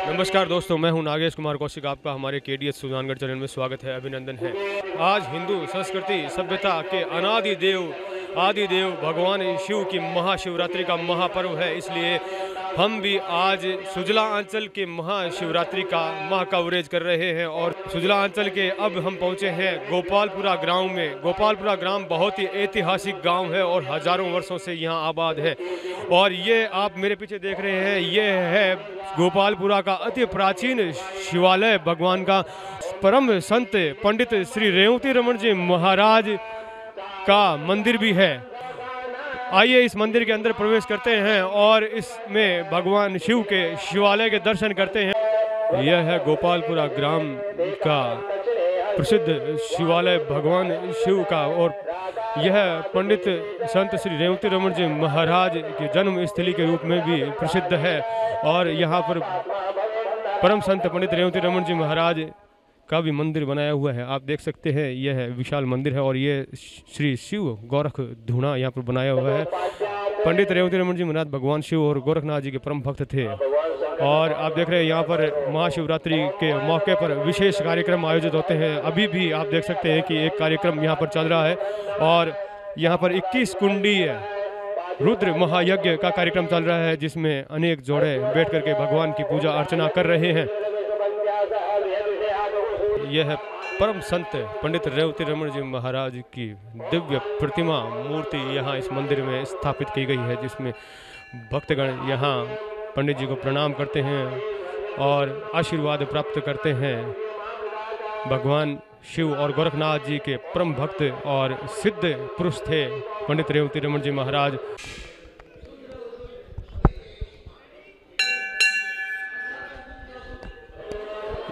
नमस्कार दोस्तों, मैं हूं नागेश कुमार कौशिक। आपका हमारे KDS सुजानगढ़ चैनल में स्वागत है, अभिनंदन है। आज हिंदू संस्कृति सभ्यता के आदि देव भगवान शिव की महाशिवरात्रि का महापर्व है, इसलिए हम भी आज सुजला अंचल के महाशिवरात्रि का महा कवरेज कर रहे हैं। और सुजला अंचल के अब हम पहुंचे हैं गोपालपुरा ग्राम में। गोपालपुरा ग्राम बहुत ही ऐतिहासिक गांव है और हजारों वर्षों से यहां आबाद है। और ये आप मेरे पीछे देख रहे हैं, ये है गोपालपुरा का अति प्राचीन शिवालय। भगवान का परम संत पंडित श्री रेवती रमन जी महाराज का मंदिर भी है। आइए इस मंदिर के अंदर प्रवेश करते हैं और इसमें भगवान शिव के शिवालय के दर्शन करते हैं। यह है गोपालपुरा ग्राम का प्रसिद्ध शिवालय भगवान शिव का, और यह पंडित संत श्री रेवती रमन जी महाराज के जन्म स्थली के रूप में भी प्रसिद्ध है। और यहाँ पर परम संत पंडित रेवती रमन जी महाराज का भी मंदिर बनाया हुआ है। आप देख सकते हैं, यह है विशाल मंदिर है और ये श्री शिव गोरख धूना यहाँ पर बनाया हुआ है। पंडित रेवती रमन जी महाराज भगवान शिव और गोरखनाथ जी के परम भक्त थे। और आप देख रहे हैं यहाँ पर महाशिवरात्रि के मौके पर विशेष कार्यक्रम आयोजित होते हैं। अभी भी आप देख सकते हैं कि एक कार्यक्रम यहाँ पर चल रहा है और यहाँ पर 21 कुंडीय रुद्र महायज्ञ का कार्यक्रम चल रहा है, जिसमें अनेक जोड़े बैठ करके भगवान की पूजा अर्चना कर रहे हैं। यह है परम संत पंडित रेवती रमन जी महाराज की दिव्य प्रतिमा मूर्ति यहाँ इस मंदिर में स्थापित की गई है, जिसमें भक्तगण यहाँ पंडित जी को प्रणाम करते हैं और आशीर्वाद प्राप्त करते हैं। भगवान शिव और गोरखनाथ जी के परम भक्त और सिद्ध पुरुष थे पंडित रेवती रमन जी महाराज।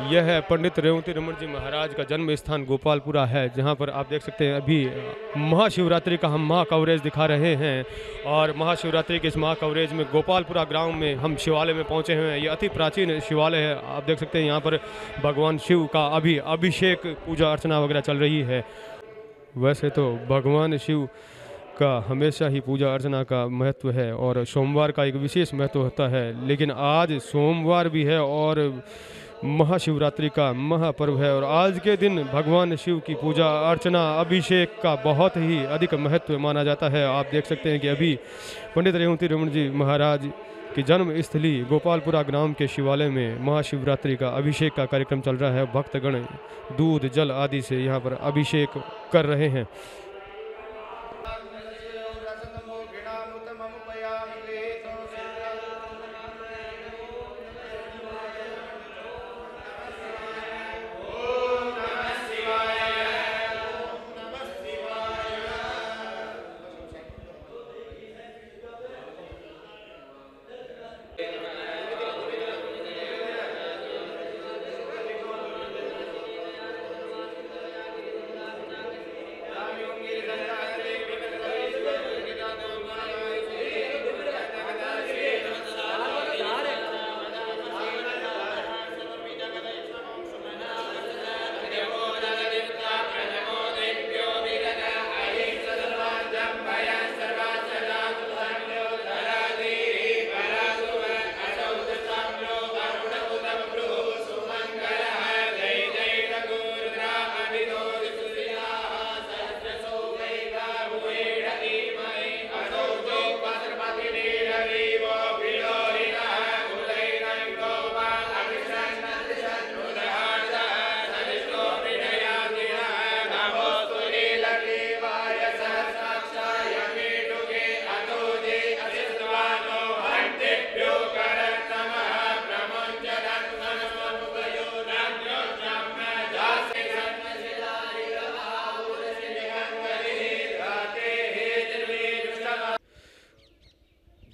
यह है पंडित रेवती रमन जी महाराज का जन्म स्थान गोपालपुरा है, जहां पर आप देख सकते हैं अभी महाशिवरात्रि का हम महा कवरेज दिखा रहे हैं। और महाशिवरात्रि के इस महा कवरेज में गोपालपुरा ग्राम में हम शिवालय में पहुंचे हुए हैं। ये अति प्राचीन शिवालय है। आप देख सकते हैं यहाँ पर भगवान शिव का अभी अभिषेक पूजा अर्चना वगैरह चल रही है। वैसे तो भगवान शिव का हमेशा ही पूजा अर्चना का महत्व है और सोमवार का एक विशेष महत्व होता है, लेकिन आज सोमवार भी है और महाशिवरात्रि का महापर्व है। और आज के दिन भगवान शिव की पूजा अर्चना अभिषेक का बहुत ही अधिक महत्व माना जाता है। आप देख सकते हैं कि अभी पंडित रेवती रमन जी महाराज की जन्म स्थली गोपालपुरा ग्राम के शिवालय में महाशिवरात्रि का अभिषेक का कार्यक्रम चल रहा है। भक्तगण दूध जल आदि से यहाँ पर अभिषेक कर रहे हैं।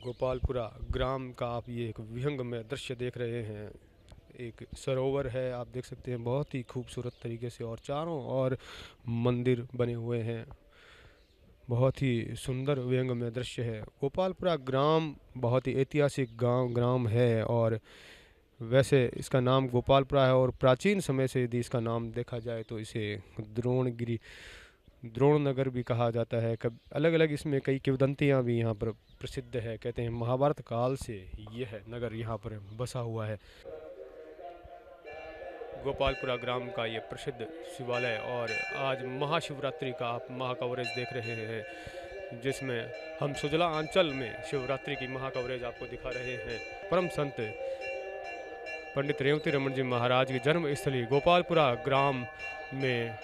गोपालपुरा ग्राम का आप ये एक विहंग में दृश्य देख रहे हैं। एक सरोवर है, आप देख सकते हैं, बहुत ही खूबसूरत तरीके से, और चारों ओर मंदिर बने हुए हैं। बहुत ही सुंदर विहंग में दृश्य है। गोपालपुरा ग्राम बहुत ही ऐतिहासिक ग्राम है और वैसे इसका नाम गोपालपुरा है और प्राचीन समय से यदि इसका नाम देखा जाए तो इसे द्रोण नगर भी कहा जाता है। अलग अलग इसमें कई किंवदंतियाँ भी यहाँ पर प्रसिद्ध है। कहते हैं महाभारत काल से यह नगर यहाँ पर बसा हुआ है। गोपालपुरा ग्राम का ये प्रसिद्ध शिवालय और आज महाशिवरात्रि का आप महाकवरेज देख रहे हैं, जिसमें हम सुजला अंचल में शिवरात्रि की महाकवरेज आपको दिखा रहे हैं। परम संत पंडित रेवती रमन जी महाराज की जन्म स्थली गोपालपुरा ग्राम में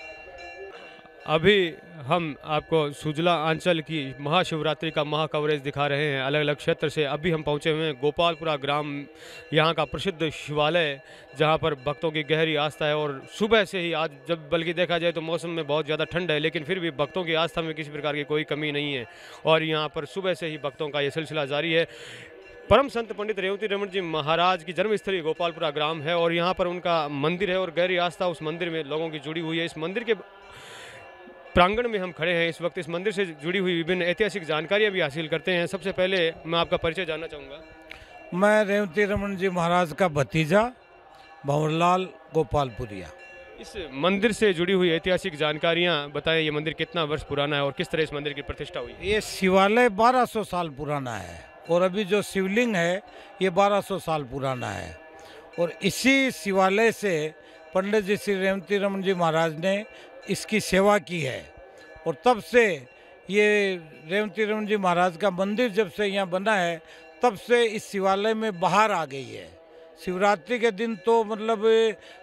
अभी हम आपको सुजला अंचल की महाशिवरात्रि का महाकवरेज दिखा रहे हैं। अलग अलग क्षेत्र से अभी हम पहुंचे हुए हैं गोपालपुरा ग्राम, यहाँ का प्रसिद्ध शिवालय जहाँ पर भक्तों की गहरी आस्था है। और सुबह से ही आज जब बल्कि देखा जाए तो मौसम में बहुत ज़्यादा ठंड है, लेकिन फिर भी भक्तों की आस्था में किसी प्रकार की कोई कमी नहीं है और यहाँ पर सुबह से ही भक्तों का ये सिलसिला जारी है। परम संत पंडित रेवती रमन जी महाराज की जन्मस्थली गोपालपुरा ग्राम है और यहाँ पर उनका मंदिर है और गहरी आस्था उस मंदिर में लोगों की जुड़ी हुई है। इस मंदिर के प्रांगण में हम खड़े हैं इस वक्त। इस मंदिर से जुड़ी हुई विभिन्न ऐतिहासिक जानकारियाँ भी हासिल करते हैं। सबसे पहले मैं आपका परिचय जानना चाहूँगा। मैं रेवती रमन जी महाराज का भतीजा भंवरलाल गोपालपुरिया। इस मंदिर से जुड़ी हुई ऐतिहासिक जानकारियाँ बताएं। ये मंदिर कितना वर्ष पुराना है और किस तरह इस मंदिर की प्रतिष्ठा हुई? ये शिवालय 1200 साल पुराना है और अभी जो शिवलिंग है ये 1200 साल पुराना है। और इसी शिवालय से पंडित जी श्री रेवती रमन जी महाराज ने इसकी सेवा की है और तब से ये रेवती रमन जी महाराज का मंदिर जब से यहाँ बना है तब से इस शिवालय में बाहर आ गई है। शिवरात्रि के दिन तो मतलब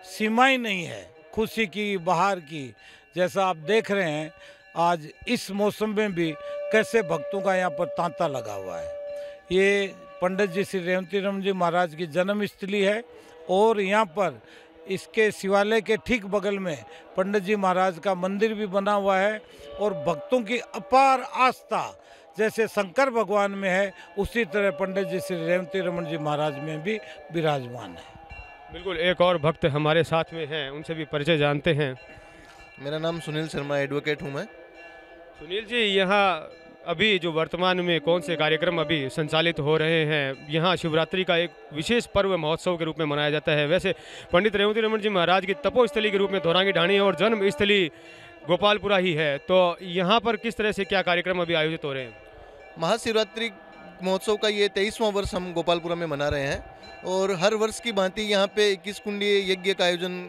सीमा ही नहीं है खुशी की, बाहर की। जैसा आप देख रहे हैं आज इस मौसम में भी कैसे भक्तों का यहाँ पर तांता लगा हुआ है। ये पंडित जी श्री रेवती रमन जी महाराज की जन्मस्थली है और यहाँ पर इसके शिवालय के ठीक बगल में पंडित जी महाराज का मंदिर भी बना हुआ है और भक्तों की अपार आस्था जैसे शंकर भगवान में है उसी तरह पंडित जी श्री रेवती रमन जी महाराज में भी विराजमान है। बिल्कुल, एक और भक्त हमारे साथ में हैं, उनसे भी परिचय जानते हैं। मेरा नाम सुनील शर्मा, एडवोकेट हूँ मैं। सुनील जी, यहाँ अभी जो वर्तमान में कौन से कार्यक्रम अभी संचालित हो रहे हैं? यहाँ शिवरात्रि का एक विशेष पर्व महोत्सव के रूप में मनाया जाता है। वैसे पंडित रेवती रमन जी महाराज की तपोस्थली के रूप में धौरांगी ढाणी और जन्म स्थली गोपालपुरा ही है, तो यहाँ पर किस तरह से क्या कार्यक्रम अभी आयोजित हो रहे हैं? महाशिवरात्रि महोत्सव का ये 23वां वर्ष हम गोपालपुरा में मना रहे हैं और हर वर्ष की भांति यहाँ पे 21 कुंडीय यज्ञ का आयोजन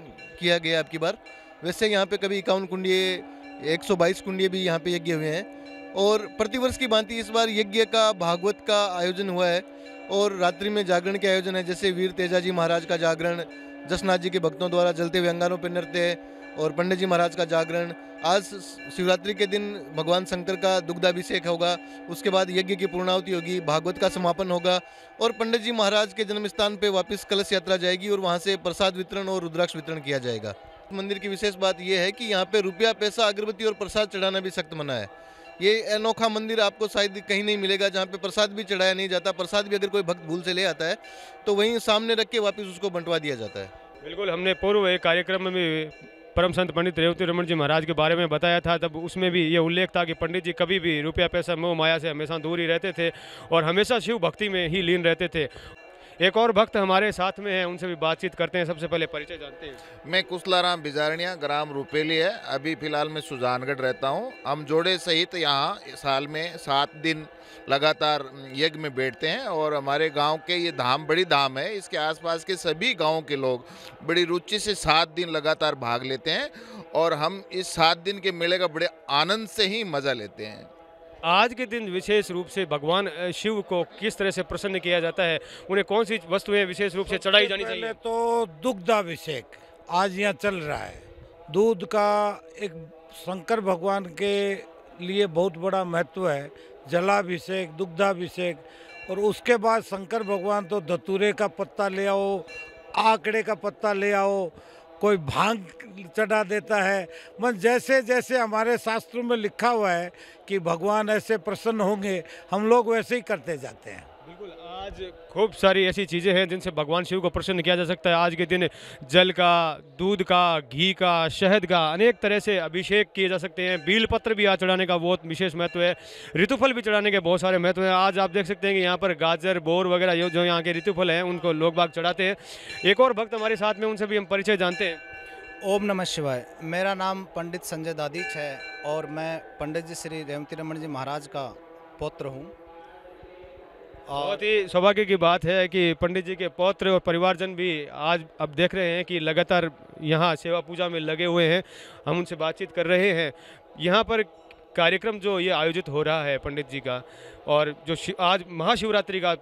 किया गया अब की बार। वैसे यहाँ पे कभी 51 कुंडीय, 122 कुंडीय भी यहाँ पे यज्ञ हुए हैं और प्रतिवर्ष की भांति इस बार यज्ञ का भागवत का आयोजन हुआ है और रात्रि में जागरण के आयोजन है, जैसे वीर तेजाजी महाराज का जागरण, जसनाथ जी के भक्तों द्वारा जलते हुए अंगारों पर नृत्य और पंडित जी महाराज का जागरण। आज शिवरात्रि के दिन भगवान शंकर का दुग्धाभिषेक होगा, उसके बाद यज्ञ की पूर्णाहुति होगी, भागवत का समापन होगा और पंडित जी महाराज के जन्म स्थान पर वापस कलश यात्रा जाएगी और वहाँ से प्रसाद वितरण और रुद्राक्ष वितरण किया जाएगा। मंदिर की विशेष बात यह है कि यहाँ पे रुपया, पैसा, अगरबत्ती और प्रसाद चढ़ाना भी सख्त मना है। ये अनोखा मंदिर आपको शायद कहीं नहीं मिलेगा जहाँ पे प्रसाद भी चढ़ाया नहीं जाता। प्रसाद भी अगर कोई भक्त भूल से ले आता है तो वहीं सामने रख के वापस उसको बंटवा दिया जाता है। बिल्कुल, हमने पूर्व एक कार्यक्रम में भी परम संत पंडित रेवती रमन जी महाराज के बारे में बताया था, तब उसमें भी ये उल्लेख था कि पंडित जी कभी भी रुपया, पैसा, मोह माया से हमेशा दूर ही रहते थे और हमेशा शिव भक्ति में ही लीन रहते थे। एक और भक्त हमारे साथ में हैं, उनसे भी बातचीत करते हैं। सबसे पहले परिचय जानते हैं। मैं कुशलाराम बिजारनिया, ग्राम रुपेली है। अभी फिलहाल मैं सुजानगढ़ रहता हूँ। हम जोड़े सहित यहाँ साल में 7 दिन लगातार यज्ञ में बैठते हैं और हमारे गांव के ये धाम बड़ी धाम है, इसके आसपास के सभी गांवों के लोग बड़ी रुचि से 7 दिन लगातार भाग लेते हैं और हम इस 7 दिन के मेले का बड़े आनंद से ही मज़ा लेते हैं। आज के दिन विशेष रूप से भगवान शिव को किस तरह से प्रसन्न किया जाता है? उन्हें कौन सी वस्तुएं विशेष रूप से चढ़ाई जानी चाहिए? पहले तो दुग्धाभिषेक आज यहाँ चल रहा है। दूध का एक शंकर भगवान के लिए बहुत बड़ा महत्व है। जलाभिषेक, दुग्धाभिषेक और उसके बाद शंकर भगवान तो धतूरे का पत्ता ले आओ, आकड़े का पत्ता ले आओ, कोई भांग चढ़ा देता है। मन जैसे जैसे हमारे शास्त्रों में लिखा हुआ है कि भगवान ऐसे प्रसन्न होंगे, हम लोग वैसे ही करते जाते हैं। बिल्कुल, आज खूब सारी ऐसी चीज़ें हैं जिनसे भगवान शिव को प्रसन्न किया जा सकता है। आज के दिन जल का, दूध का, घी का, शहद का अनेक तरह से अभिषेक किए जा सकते हैं। बील पत्र भी आज चढ़ाने का बहुत विशेष महत्व है। ऋतुफल भी चढ़ाने के बहुत सारे महत्व हैं। आज आप देख सकते हैं कि यहाँ पर गाजर, बोर वगैरह जो यहाँ के ऋतुफल हैं उनको लोग बाग चढ़ाते हैं। एक और भक्त हमारे साथ में, उनसे भी हम परिचय जानते हैं। ओम नमः शिवाय। मेरा नाम पंडित संजय दादीच है और मैं पंडित जी श्री रेवती रमन जी महाराज का पौत्र हूँ। बहुत ही सौभाग्य की बात है कि पंडित जी के पौत्र और परिवारजन भी आज अब देख रहे हैं कि लगातार यहाँ सेवा पूजा में लगे हुए हैं। हम उनसे बातचीत कर रहे हैं। यहाँ पर कार्यक्रम जो ये आयोजित हो रहा है पंडित जी का, और जो आज महाशिवरात्रि का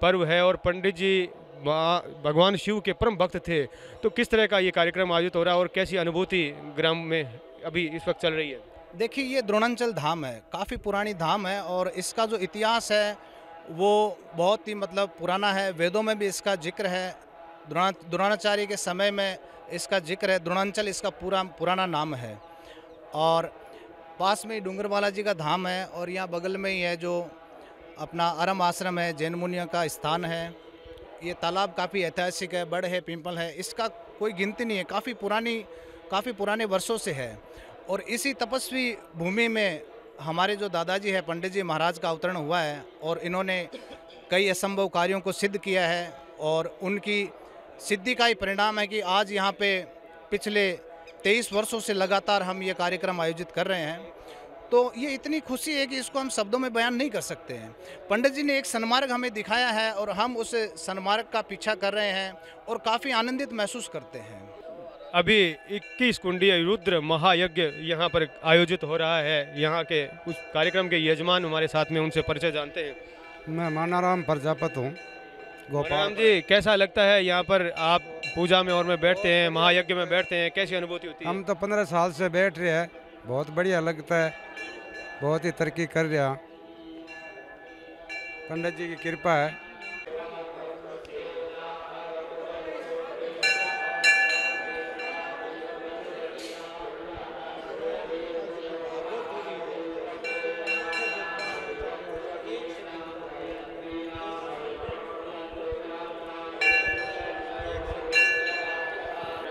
पर्व है और पंडित जी भगवान शिव के परम भक्त थे, तो किस तरह का ये कार्यक्रम आयोजित हो रहा है और कैसी अनुभूति ग्राम में अभी इस वक्त चल रही है? देखिए, ये द्रोणांचल धाम है, काफ़ी पुरानी धाम है और इसका जो इतिहास है वो बहुत ही मतलब पुराना है। वेदों में भी इसका जिक्र है, द्रोणाचार्य के समय में इसका जिक्र है। द्रोणांचल इसका पुराना नाम है। और पास में ही डूंगर बालाजी का धाम है और यहाँ बगल में ही है जो अपना आरम आश्रम है, जैन मुनियों का स्थान है। ये तालाब काफ़ी ऐतिहासिक है, बड़ है, पिंपल है, इसका कोई गिनती नहीं है, काफ़ी पुराने वर्षों से है। और इसी तपस्वी भूमि में हमारे जो दादाजी है पंडित जी महाराज का अवतरण हुआ है और इन्होंने कई असंभव कार्यों को सिद्ध किया है और उनकी सिद्धि का ही परिणाम है कि आज यहाँ पे पिछले 23 वर्षों से लगातार हम ये कार्यक्रम आयोजित कर रहे हैं। तो ये इतनी खुशी है कि इसको हम शब्दों में बयान नहीं कर सकते हैं। पंडित जी ने एक सन्मार्ग हमें दिखाया है और हम उस सन्मार्ग का पीछा कर रहे हैं और काफ़ी आनंदित महसूस करते हैं। अभी 21 कुंडीय रुद्र महायज्ञ यहाँ पर आयोजित हो रहा है। यहाँ के उस कार्यक्रम के यजमान हमारे साथ में, उनसे परिचय जानते हैं। मैं मानाराम प्रजापत हूँ, गोपाल राम जी, कैसा लगता है यहाँ पर आप पूजा में और में बैठते हैं, महायज्ञ में बैठते हैं, कैसी अनुभूति होती है? हम तो 15 साल से बैठ रहे हैं, बहुत बढ़िया लगता है, बहुत ही तरक्की कर रहा, पंडित जी की कृपा है।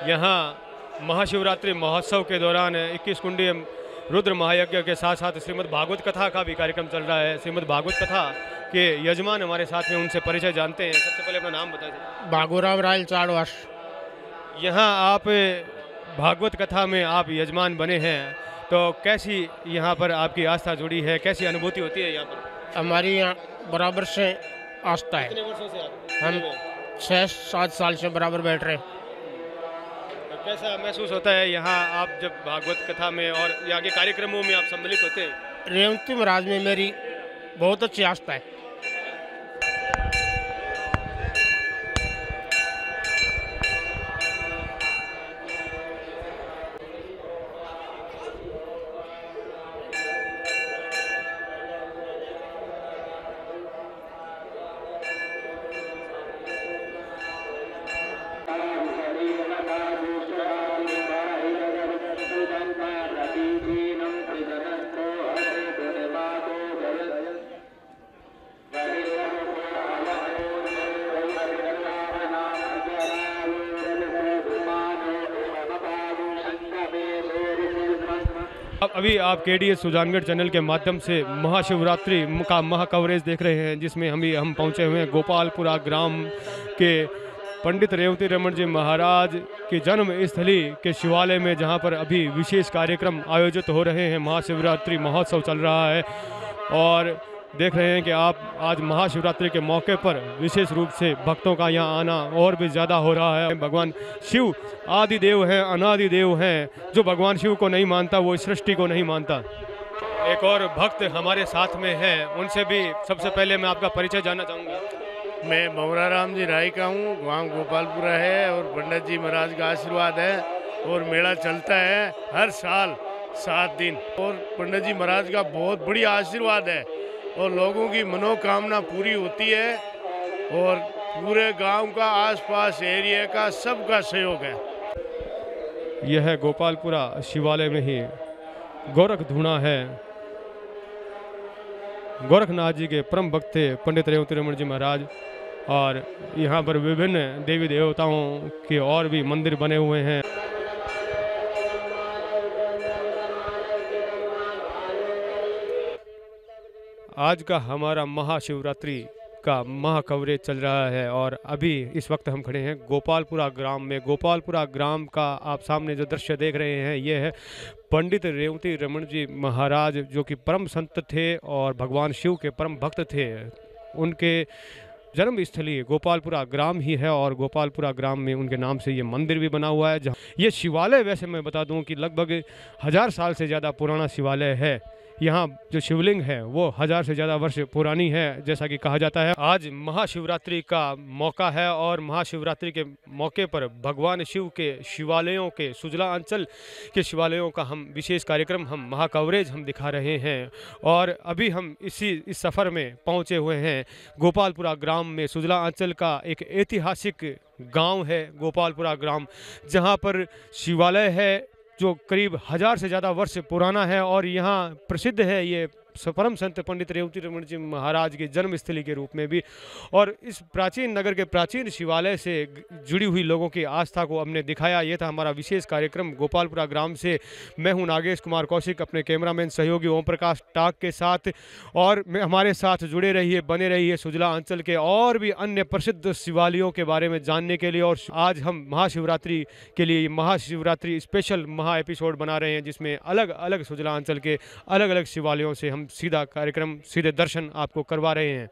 यहाँ महाशिवरात्रि महोत्सव के दौरान 21 कुंडीय रुद्र महायज्ञ के साथ साथ श्रीमद् भागवत कथा का भी कार्यक्रम चल रहा है। श्रीमद् भागवत कथा के यजमान हमारे साथ में, उनसे परिचय जानते हैं। सबसे पहले अपना नाम बताइए। बागुराव रायल चाड़वास। यहाँ आप भागवत कथा में आप यजमान बने हैं, तो कैसी यहाँ पर आपकी आस्था जुड़ी है, कैसी अनुभूति होती है यहाँ पर? हमारी यहाँ बराबर से आस्था है। कितने वर्षों से आप? हम 6-7 साल से बराबर बैठ रहे हैं। कैसा महसूस होता है यहाँ आप जब भागवत कथा में और यहाँ के कार्यक्रमों में आप सम्मिलित होते हैं? रेवती महाराज में मेरी बहुत अच्छी आस्था है। अभी आप केडीएस सुजानगढ़ चैनल के माध्यम से महाशिवरात्रि का महा कवरेज देख रहे हैं, जिसमें हम पहुंचे हुए हैं गोपालपुरा ग्राम के पंडित रेवती रमन जी महाराज की जन्म स्थली के शिवालय में, जहां पर अभी विशेष कार्यक्रम आयोजित हो रहे हैं। महाशिवरात्रि महोत्सव चल रहा है और देख रहे हैं कि आप आज महाशिवरात्रि के मौके पर विशेष रूप से भक्तों का यहाँ आना और भी ज़्यादा हो रहा है। भगवान शिव आदि देव हैं, अनादि देव हैं। जो भगवान शिव को नहीं मानता वो सृष्टि को नहीं मानता। एक और भक्त हमारे साथ में हैं, उनसे भी सबसे पहले मैं आपका परिचय जानना चाहूँगा। मैं भंवराराम जी राय का हूँ, गाँव गोपालपुरा है और पंडित जी महाराज का आशीर्वाद है और मेला चलता है हर साल 7 दिन और पंडित जी महाराज का बहुत बढ़िया आशीर्वाद है और लोगों की मनोकामना पूरी होती है और पूरे गांव का आसपास एरिया का सबका सहयोग है। यह है गोपालपुरा शिवालय में ही गोरख धूणा है। गोरखनाथ जी के परम भक्त थे पंडित रेवती रमन जी महाराज और यहाँ पर विभिन्न देवी देवताओं के और भी मंदिर बने हुए हैं। आज का हमारा महाशिवरात्रि का महा कवरेज चल रहा है और अभी इस वक्त हम खड़े हैं गोपालपुरा ग्राम में। गोपालपुरा ग्राम का आप सामने जो दृश्य देख रहे हैं ये है पंडित रेवती रमन जी महाराज, जो कि परम संत थे और भगवान शिव के परम भक्त थे। उनके जन्मस्थली गोपालपुरा ग्राम ही है और गोपालपुरा ग्राम में उनके नाम से ये मंदिर भी बना हुआ है। जहाँ ये शिवालय, वैसे मैं बता दूं कि लगभग 1000 साल से ज़्यादा पुराना शिवालय है। यहाँ जो शिवलिंग है वो 1000 से ज़्यादा वर्ष पुरानी है, जैसा कि कहा जाता है। आज महाशिवरात्रि का मौका है और महाशिवरात्रि के मौके पर भगवान शिव के शिवालयों के, सुजला अंचल के शिवालयों का हम विशेष कार्यक्रम, हम महाकवरेज हम दिखा रहे हैं। और अभी हम इस सफ़र में पहुँचे हुए हैं गोपालपुरा ग्राम में। सुजला अंचल का एक ऐतिहासिक गांव है गोपालपुरा ग्राम, जहां पर शिवालय है जो करीब 1000 से ज़्यादा वर्ष पुराना है और यहाँ प्रसिद्ध है ये परम संत पंडित रेवती रमन जी महाराज की जन्मस्थली के रूप में भी। और इस प्राचीन नगर के प्राचीन शिवालय से जुड़ी हुई लोगों की आस्था को हमने दिखाया। ये था हमारा विशेष कार्यक्रम गोपालपुरा ग्राम से। मैं हूं नागेश कुमार कौशिक, अपने कैमरामैन सहयोगी ओम प्रकाश टाक के साथ। और हमारे साथ जुड़े रहिए, बने रहिए सुजला अंचल के और भी अन्य प्रसिद्ध शिवालयों के बारे में जानने के लिए। और आज हम महाशिवरात्रि के लिए महाशिवरात्रि स्पेशल महा एपिसोड बना रहे हैं, जिसमें अलग अलग सुजला अंचल के अलग अलग शिवालयों से हम सीधा कार्यक्रम, सीधे दर्शन आपको करवा रहे हैं।